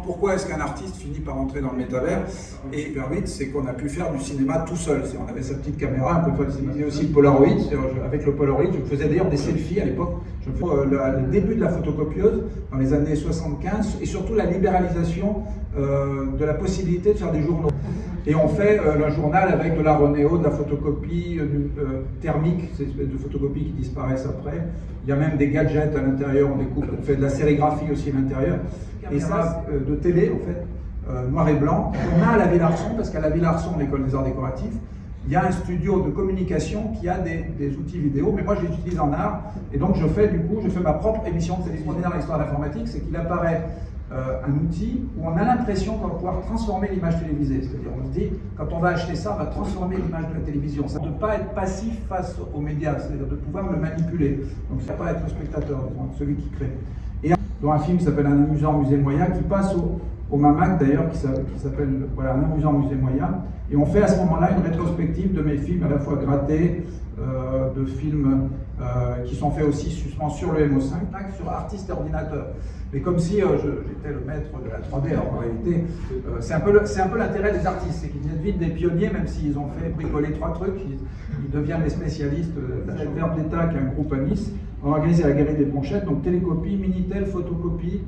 Pourquoi est-ce qu'un artiste finit par entrer dans le métavers? Et hyper vite, c'est qu'on a pu faire du cinéma tout seul. On avait sa petite caméra, un peu de cinéma. Il y a aussi le Polaroid. Avec le Polaroid, je faisais d'ailleurs des selfies à l'époque. Je faisais le début de la photocopieuse dans les années 75 et surtout la libéralisation de la possibilité de faire des journaux. Et on fait un journal avec de la Renéo, de la photocopie thermique, ces espèces de photocopies qui disparaissent après. Il y a même des gadgets à l'intérieur, on fait de la sérigraphie aussi à l'intérieur. Et ça, de télé en fait, noir et blanc. On a à la Ville Arson, parce qu'à la Ville Arson, l'école des arts décoratifs, il y a un studio de communication qui a des outils vidéo, mais moi je les utilise en art. Et donc je fais ma propre émission de télévision dans l'histoire de l'informatique, c'est qu'il apparaît un outil où on a l'impression qu'on va pouvoir transformer l'image télévisée. C'est-à-dire, on se dit, quand on va acheter ça, on va transformer l'image de la télévision. Ça ne pas être passif face aux médias, c'est-à-dire de pouvoir le manipuler. Donc, ça ne va pas être le spectateur, celui qui crée. Et dans un film qui s'appelle Un amusant musée moyen, qui passe au Mamac d'ailleurs, qui s'appelle voilà, Un amusant musée moyen. Et on fait à ce moment-là une rétrospective de mes films, à la fois grattés, de films qui sont faits aussi justement sur le MO5, sur artiste et ordinateur. Mais comme si j'étais le maître de la 3D, alors en réalité, c'est un peu l'intérêt des artistes, c'est qu'ils deviennent vite des pionniers, même s'ils ont fait bricoler 3 trucs, ils deviennent des spécialistes. Avec Verbe d'État, qui est un groupe à Nice, on a organisé la Galerie des Ponchettes, donc télécopie, Minitel, photocopie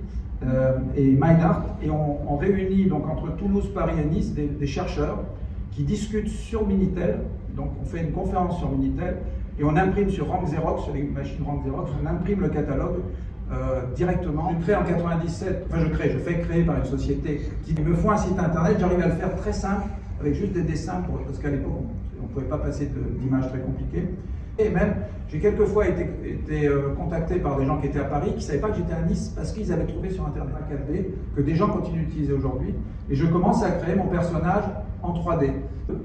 et MindArt, et on réunit donc entre Toulouse, Paris et Nice des chercheurs qui discutent sur Minitel. Donc on fait une conférence sur Minitel et on imprime sur Rank Xerox, sur les machines Rank Xerox, on imprime le catalogue directement. Je crée en 97, je fais créer par une société qui me font un site internet. J'arrive à le faire très simple, avec juste des dessins, parce qu'à l'époque on ne pouvait pas passer d'images très compliquées. Et même, j'ai quelquefois été contacté par des gens qui étaient à Paris, qui ne savaient pas que j'étais à Nice, parce qu'ils avaient trouvé sur Internet un 4D, que des gens continuent d'utiliser aujourd'hui. Et je commence à créer mon personnage en 3D.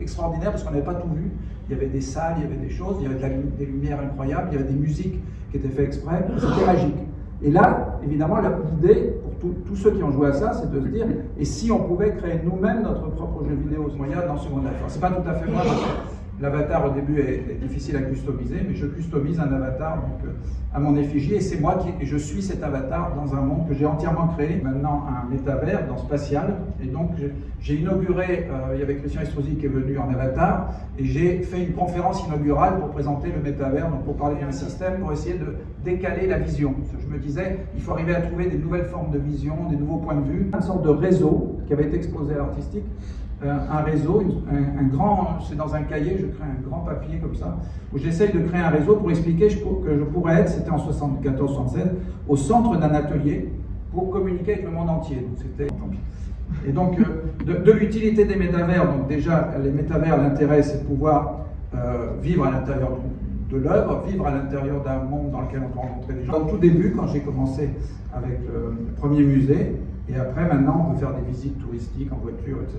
Extraordinaire, parce qu'on n'avait pas tout vu. Il y avait des salles, il y avait des choses, il y avait des lumières incroyables, il y avait des musiques qui étaient faites exprès, c'était magique. Et là, évidemment, l'idée, pour tous ceux qui ont joué à ça, c'est de se dire, et si on pouvait créer nous-mêmes notre propre jeu vidéo moyen dans ce monde-là. C'est pas tout à fait moi, parce que l'avatar au début est difficile à customiser, mais je customise un avatar donc, à mon effigie, et c'est moi je suis cet avatar dans un monde que j'ai entièrement créé. Maintenant un métavers dans spatial, et donc j'ai inauguré, il y avait Christian Estrosi qui est venu en avatar, et j'ai fait une conférence inaugurale pour présenter le métavers, donc pour parler d'un système, pour essayer de décaler la vision. Je me disais, il faut arriver à trouver des nouvelles formes de vision, des nouveaux points de vue, une sorte de réseau qui avait été exposé à l'artistique. Un réseau, c'est dans un cahier, je crée un grand papier comme ça, où j'essaye de créer un réseau pour expliquer que je pourrais être, c'était en 74-76, au centre d'un atelier pour communiquer avec le monde entier. Et donc, de l'utilité des métavers, donc déjà, les métavers, l'intérêt, c'est de pouvoir vivre à l'intérieur de l'œuvre, vivre à l'intérieur d'un monde dans lequel on peut rencontrer des gens. Au tout début, quand j'ai commencé avec le premier musée, et après, maintenant, on peut faire des visites touristiques en voiture, etc.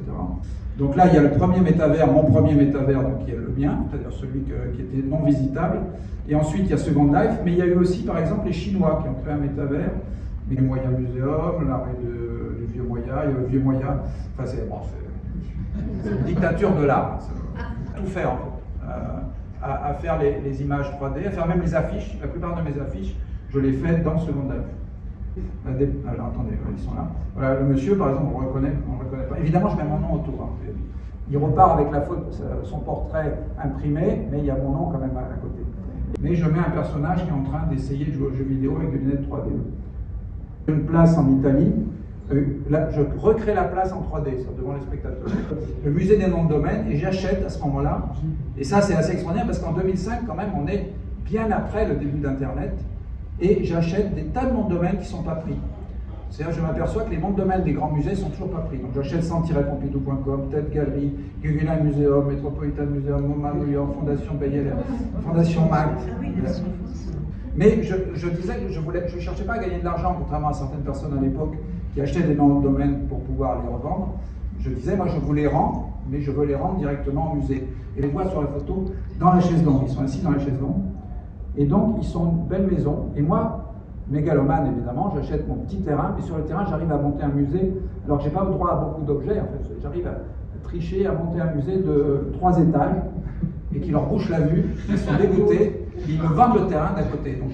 Donc là, il y a le premier métavers, mon premier métavers, donc qui est le mien, c'est-à-dire celui qui était non visitable. Et ensuite, il y a Second Life, mais il y a eu aussi, par exemple, les Chinois qui ont créé un métavers, le Moyen Muséum, l'arrêt du Vieux Moya, il y a le Vieux Moya. Enfin, c'est une dictature de l'art. Tout faire, en fait. À faire les images 3D, à faire même les affiches. La plupart de mes affiches, je les fais dans Second Life. Alors attendez, ils sont là. Voilà, le monsieur, par exemple, on ne reconnaît pas. Évidemment, je mets mon nom autour. Hein. Il repart avec son portrait imprimé, mais il y a mon nom quand même à côté. Mais je mets un personnage qui est en train d'essayer de jouer aux jeux vidéo avec des lunettes 3D. Une place en Italie. Là, je recrée la place en 3D, devant les spectateurs. Le musée des noms de domaine, et j'achète à ce moment-là. Et ça, c'est assez extraordinaire parce qu'en 2005, quand même, on est bien après le début d'Internet. Et j'achète des tas de noms de domaine qui ne sont pas pris. C'est-à-dire, je m'aperçois que les noms de domaine des grands musées ne sont toujours pas pris. Donc, j'achète centre-pompidou.com, Tête Galerie, Guggenheim Museum, Metropolitan Museum, MoMA New York, Fondation Bayer, Fondation Mac. Mais je disais que je ne cherchais pas à gagner de l'argent, contrairement à certaines personnes à l'époque qui achetaient des noms de domaine pour pouvoir les revendre. Je disais, moi, je vous les rends, mais je veux les rendre directement au musée. Et les voit sur la photo dans la chaise longue. Ils sont assis dans la chaise longue. Et donc, ils sont une belle maison. Et moi, mégalomane évidemment, j'achète mon petit terrain, mais sur le terrain, j'arrive à monter un musée. Alors que je n'ai pas le droit à beaucoup d'objets, en fait. J'arrive à tricher, à monter un musée de 3 étages, et qui leur bouche la vue. Ils sont dégoûtés. Ils me vendent le terrain d'à côté. Donc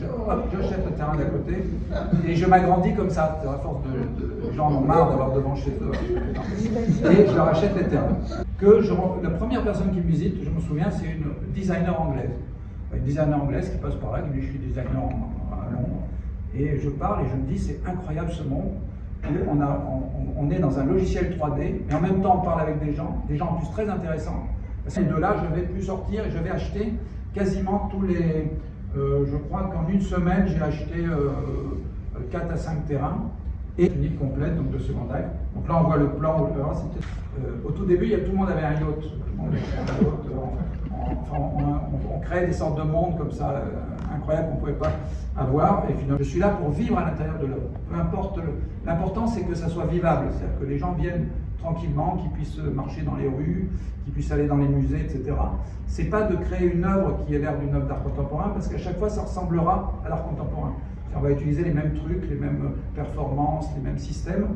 j'achète le terrain d'à côté et je m'agrandis comme ça. À force les gens en ont marre d'avoir devant chez eux. Et je leur achète les terrains. La première personne qui me visite, je me souviens, c'est une designer anglaise. Une designer anglaise qui passe par là, qui me dit je suis designer à Londres. Et je parle et je me dis c'est incroyable ce monde. On est dans un logiciel 3D, mais en même temps on parle avec des gens en plus très intéressants. Et de là, je vais plus sortir et je vais acheter quasiment tous les... je crois qu'en une semaine, j'ai acheté 4 à 5 terrains et une île complète, donc de Second Life. Donc là, on voit le plan. Au tout début, tout le monde avait un yacht. Tout le monde avait un yacht. On crée des sortes de mondes comme ça, incroyables qu'on ne pouvait pas avoir. Et finalement, je suis là pour vivre à l'intérieur de l'œuvre. Peu importe. L'important, c'est que ça soit vivable. C'est-à-dire que les gens viennent tranquillement, qu'ils puissent marcher dans les rues, qu'ils puissent aller dans les musées, etc. C'est pas de créer une œuvre qui ait l'air d'une œuvre d'art contemporain, parce qu'à chaque fois, ça ressemblera à l'art contemporain. On va utiliser les mêmes trucs, les mêmes performances, les mêmes systèmes,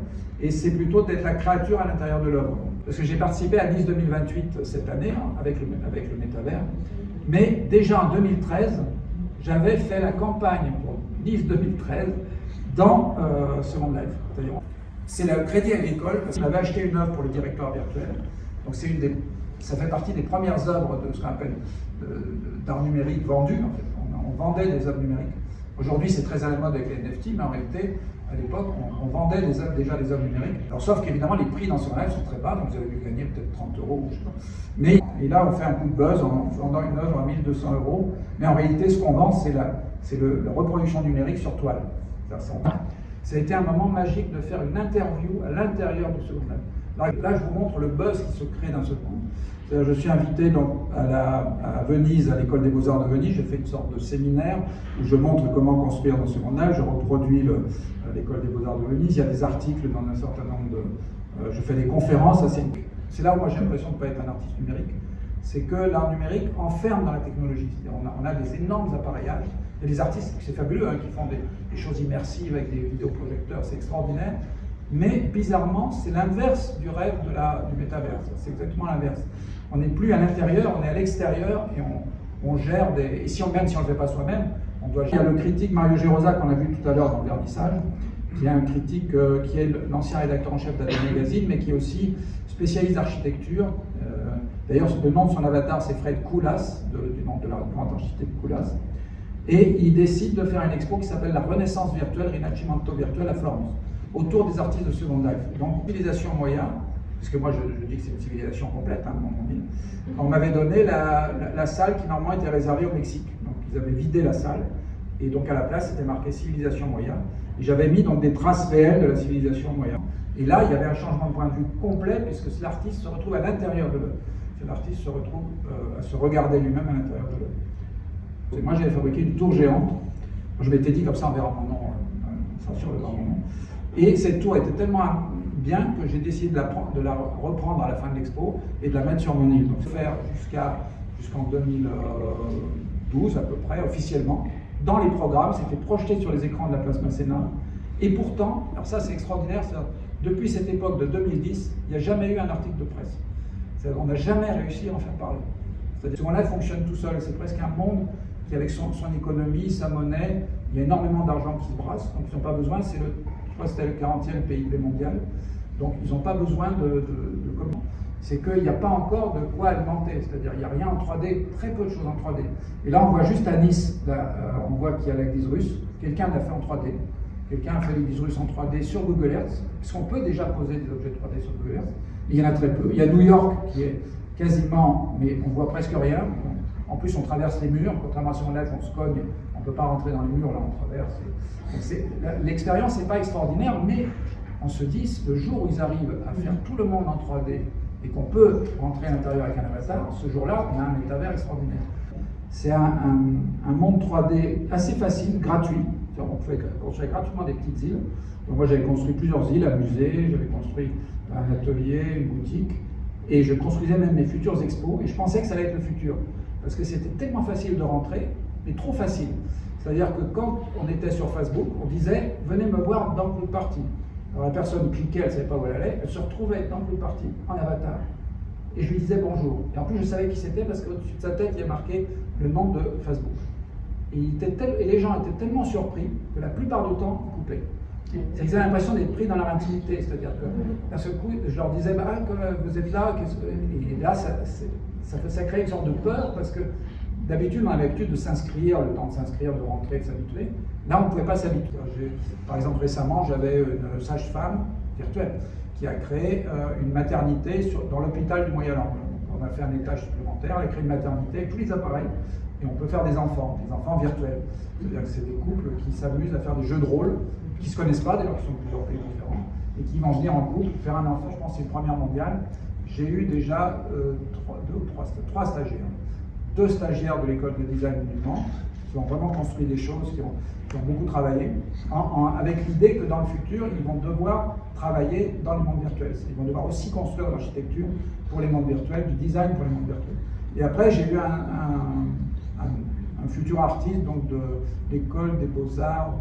et c'est plutôt d'être la créature à l'intérieur de l'œuvre. Parce que j'ai participé à Nice 2028 cette année, avec le métavers, mais déjà en 2013, j'avais fait la campagne pour Nice 2013 dans Second Life. C'est le Crédit Agricole, parce qu'on avait acheté une œuvre pour le directoire virtuel. Donc ça fait partie des premières œuvres de ce qu'on appelle d'art numérique vendu. En fait. On vendait des œuvres numériques. Aujourd'hui, c'est très à la mode avec les NFT, mais en réalité, à l'époque, on vendait déjà des œuvres numériques. Alors, sauf qu'évidemment, les prix dans ce live sont très bas, donc vous avez dû gagner peut-être 30 €, je sais pas. Et là, on fait un coup de buzz en vendant une œuvre à 1 200 €. Mais en réalité, ce qu'on vend, c'est la reproduction numérique sur toile. Ça a été un moment magique de faire une interview à l'intérieur de Second Life. Là, je vous montre le buzz qui se crée d'un seul coup. Je suis invité donc à Venise, à l'école des beaux-arts de Venise. J'ai fait une sorte de séminaire où je montre comment construire dans Second Life. Je reproduis l'école des beaux-arts de Venise. Il y a des articles dans un certain nombre de... je fais des conférences. C'est là où moi j'ai l'impression de ne pas être un artiste numérique. C'est que l'art numérique enferme dans la technologie. On a des énormes appareillages. Il y a des artistes, c'est fabuleux, qui font des choses immersives avec des vidéoprojecteurs, c'est extraordinaire. Mais bizarrement, c'est l'inverse du rêve du métavers. C'est exactement l'inverse. On n'est plus à l'intérieur, on est à l'extérieur et on gère des... Et même si on ne le fait pas soi-même, on doit gérer. Il y a le critique Mario Gérosa qu'on a vu tout à l'heure dans le vernissage, qui est un critique qui est l'ancien rédacteur en chef d'AD Magazine, mais qui est aussi spécialiste d'architecture. D'ailleurs, le nom de son avatar, c'est Fred Koulas, du nom de la grande architecte Koulas. Et il décide de faire une expo qui s'appelle la Renaissance virtuelle, Rinascimento virtuel à Florence, autour des artistes de Second Life. Donc, civilisation moyenne, parce que moi je dis que c'est une civilisation complète, on m'avait donné la salle qui normalement était réservée au Mexique. Donc, ils avaient vidé la salle, et donc à la place, c'était marqué civilisation moyenne. Et j'avais mis donc des traces réelles de la civilisation moyenne. Et là, il y avait un changement de point de vue complet, puisque l'artiste se retrouve à l'intérieur de l'œuvre. L'artiste se retrouve à se regarder lui-même à l'intérieur de l'œuvre. Moi, j'avais fabriqué une tour géante. Je m'étais dit, comme ça, on verra mon nom, ça sur le mon nom. Et cette tour était tellement bien que j'ai décidé de la reprendre à la fin de l'expo et de la mettre sur mon île. Donc, faire jusqu'en 2012 à peu près, officiellement. Dans les programmes, c'était projeté sur les écrans de la place Masséna. Et pourtant, alors ça c'est extraordinaire, depuis cette époque de 2010, il n'y a jamais eu un article de presse. On n'a jamais réussi à en faire parler. C'est-à-dire que ce monde-là fonctionne tout seul. C'est presque un monde qui, avec son économie, sa monnaie, il y a énormément d'argent qui se brasse, donc ils n'ont pas besoin, je crois que c'était le 40e PIB mondial, donc ils n'ont pas besoin de comment. C'est qu'il n'y a pas encore de quoi alimenter, c'est-à-dire il n'y a rien en 3D, très peu de choses en 3D. Et là on voit juste à Nice, là, on voit qu'il y a l'église russe, quelqu'un l'a fait en 3D. Quelqu'un a fait l'église russe en 3D sur Google Earth, parce qu'on peut déjà poser des objets 3D sur Google Earth, mais il y en a très peu. Il y a New York qui est quasiment, mais on voit presque rien. En plus, on traverse les murs, contrairement à son live, on se cogne, on ne peut pas rentrer dans les murs, là on traverse. L'expérience n'est pas extraordinaire, mais on se dit, le jour où ils arrivent à faire tout le monde en 3D et qu'on peut rentrer à l'intérieur avec un avatar, ce jour-là, on a un métavers extraordinaire. C'est un monde 3D assez facile, gratuit. On pouvait construire gratuitement des petites îles. Donc moi j'avais construit plusieurs îles, un musée, j'avais construit un atelier, une boutique, et je construisais même mes futures expos, et je pensais que ça allait être le futur, parce que c'était tellement facile de rentrer, mais trop facile. C'est-à-dire que quand on était sur Facebook, on disait « venez me voir dans Pool Party ». Alors la personne cliquait, elle ne savait pas où elle allait, elle se retrouvait dans Pool Party, en avatar, et je lui disais bonjour. Et en plus je savais qui c'était, parce qu'au-dessus de sa tête, il y a marqué le nom de Facebook. Et les gens étaient tellement surpris que la plupart du temps, ils coupaient. Ils avaient l'impression d'être pris dans leur intimité, c'est-à-dire que d'un seul coup, je leur disais, bah, comme vous êtes là, et là, ça crée une sorte de peur, parce que d'habitude, on avait l'habitude de s'inscrire, le temps de s'inscrire, de rentrer, de s'habituer. Là, on ne pouvait pas s'habituer. Par exemple, récemment, j'avais une sage-femme virtuelle qui a créé une maternité dans l'hôpital du Moyen-Orient. On a fait un étage supplémentaire, elle a créé une maternité avec tous les appareils, et on peut faire des enfants virtuels. C'est-à-dire que c'est des couples qui s'amusent à faire des jeux de rôle, qui ne se connaissent pas, d'ailleurs, qui sont de plusieurs pays différents, et qui vont venir en couple faire un enfant. Je pense que c'est une première mondiale. J'ai eu déjà trois stagiaires. 2 stagiaires de l'école de design du Mans, qui ont vraiment construit des choses, qui ont beaucoup travaillé, avec l'idée que dans le futur, ils vont devoir travailler dans les mondes virtuels. Ils vont devoir aussi construire l'architecture pour les mondes virtuels, du design pour les mondes virtuels. Et après, j'ai eu un futur artiste donc de l'école des beaux-arts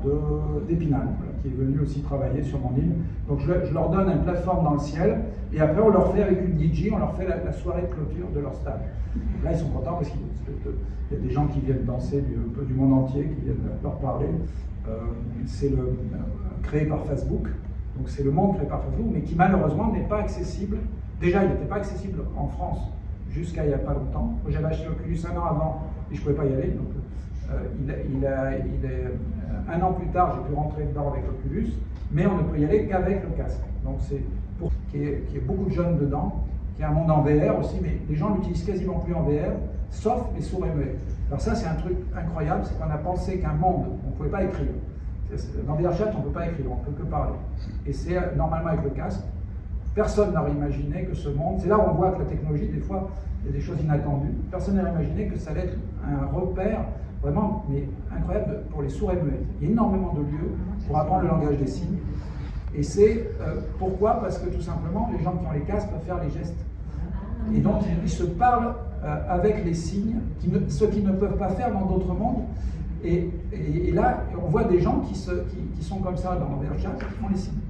d'Épinal, voilà, qui est venu aussi travailler sur mon île. Donc je leur donne une plateforme dans le ciel, et après on leur fait avec une DJ, on leur fait la soirée de clôture de leur stage. Donc là ils sont contents parce qu'il y a des gens qui viennent danser du monde entier, qui viennent leur parler. C'est créé par Facebook, donc c'est le monde créé par Facebook, mais qui malheureusement n'est pas accessible. Déjà il n'était pas accessible en France jusqu'à il n'y a pas longtemps. Moi j'avais acheté l'Oculus 1 an avant et je ne pouvais pas y aller. Donc, un an plus tard, j'ai pu rentrer dedans avec l'Oculus, mais on ne peut y aller qu'avec le casque. Donc c'est pour qu'il y ait beaucoup de jeunes dedans, qu'il y ait un monde en VR aussi, mais les gens l'utilisent quasiment plus en VR, sauf les sourds et muets. Alors ça c'est un truc incroyable, c'est qu'on a pensé qu'un monde, on ne pouvait pas écrire. Dans VRChat, on ne peut pas écrire, on ne peut que parler. Et c'est normalement avec le casque. Personne n'aurait imaginé que ce monde, c'est là où on voit que la technologie, des fois, il y a des choses inattendues. Personne n'aurait imaginé que ça allait être un repère vraiment incroyable pour les sourds et muets. Il y a énormément de lieux pour apprendre le langage des signes. Et c'est pourquoi? Parce que tout simplement, les gens qui ont les casques peuvent faire les gestes. Et donc, ils se parlent avec les signes, ce qu'ils ne peuvent pas faire dans d'autres mondes. Et là, on voit des gens qui sont comme ça dans VRChat, qui font les signes.